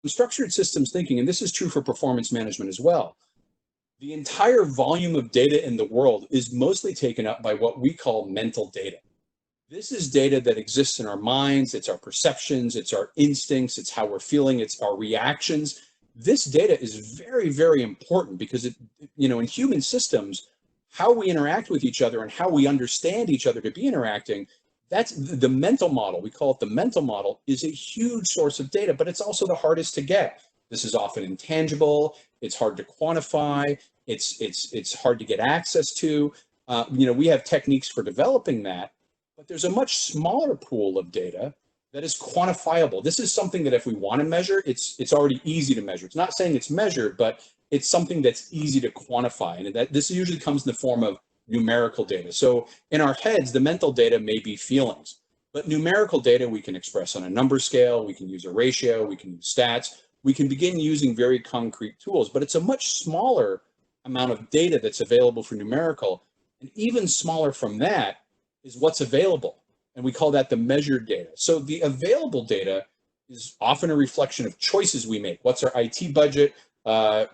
Structured systems thinking, and this is true for performance management as well, the entire volume of data in the world is mostly taken up by what we call mental data. This is data that exists in our minds, it's our perceptions, it's our instincts, it's how we're feeling, it's our reactions. This data is very, very important because in human systems, how we interact with each other and how we understand each other to be interacting, that's the mental model. We call it the mental model, is a huge source of data, but it's also the hardest to get. This is often intangible, it's hard to quantify, it's hard to get access to. We have techniques for developing that, but there's a much smaller pool of data that is quantifiable. This is something that if we want to measure, it's already easy to measure. It's not saying it's measured, but it's something that's easy to quantify. And that this usually comes in the form of numerical data. So in our heads, the mental data may be feelings, but numerical data we can express on a number scale, we can use a ratio, we can use stats, we can begin using very concrete tools, but it's a much smaller amount of data that's available for numerical. And even smaller from that is what's available. And we call that the measured data. So the available data is often a reflection of choices we make. What's our IT budget?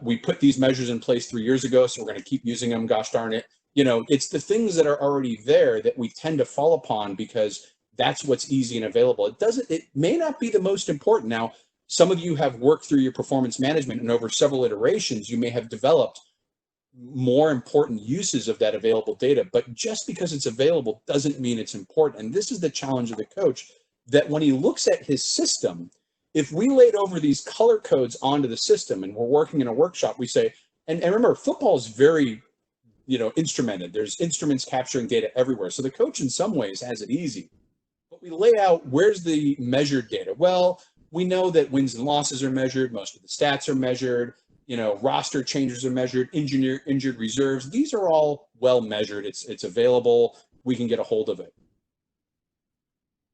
We put these measures in place 3 years ago, so we're going to keep using them, gosh darn it. It's the things that are already there that we tend to fall upon because that's what's easy and available. It may not be the most important. Now, some of you have worked through your performance management, and over several iterations, you may have developed more important uses of that available data, but just because it's available doesn't mean it's important. And this is the challenge of the coach, that when he looks at his system, if we laid over these color codes onto the system and we're working in a workshop, we say, and remember, football is very, instrumented. There's instruments capturing data everywhere. So the coach in some ways has it easy, but we lay out, where's the measured data? Well, we know that wins and losses are measured. Most of the stats are measured. Roster changes are measured, injured reserves. These are all well measured. It's available. We can get a hold of it.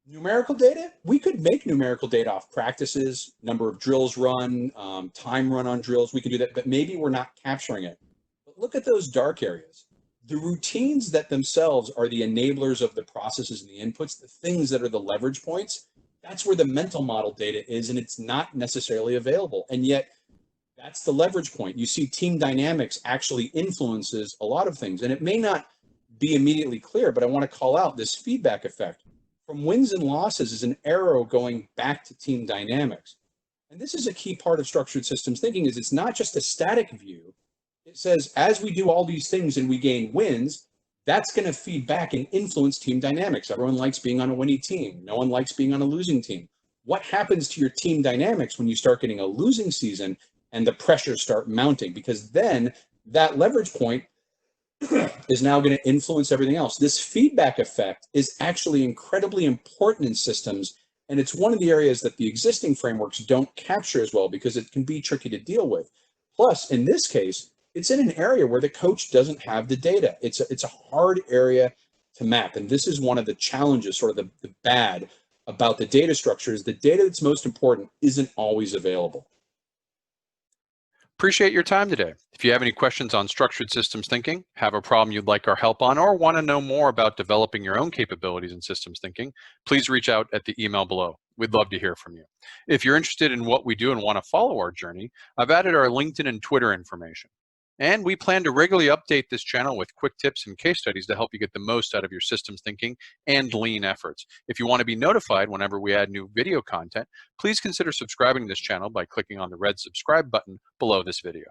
Numerical data, we could make numerical data off practices, number of drills run, time run on drills. We can do that, but maybe we're not capturing it. But look at those dark areas. The routines that themselves are the enablers of the processes and the inputs, the things that are the leverage points. That's where the mental model data is, and it's not necessarily available. And yet, that's the leverage point. You see, team dynamics actually influences a lot of things, and it may not be immediately clear, but I want to call out this feedback effect. From wins and losses is an arrow going back to team dynamics. And this is a key part of structured systems thinking, is it's not just a static view. It says, as we do all these things and we gain wins, that's going to feed back and influence team dynamics. Everyone likes being on a winning team. No one likes being on a losing team. What happens to your team dynamics when you start getting a losing season and the pressures start mounting? Because then that leverage point is now going to influence everything else. This feedback effect is actually incredibly important in systems, and it's one of the areas that the existing frameworks don't capture as well because it can be tricky to deal with. Plus, in this case, it's in an area where the coach doesn't have the data. It's a hard area to map, and this is one of the challenges, sort of the bad about the data structure, is the data that's most important isn't always available. Appreciate your time today. If you have any questions on structured systems thinking, have a problem you'd like our help on, or want to know more about developing your own capabilities in systems thinking, please reach out at the email below. We'd love to hear from you. If you're interested in what we do and want to follow our journey, I've added our LinkedIn and Twitter information. And we plan to regularly update this channel with quick tips and case studies to help you get the most out of your systems thinking and lean efforts. If you want to be notified whenever we add new video content, please consider subscribing to this channel by clicking on the red subscribe button below this video.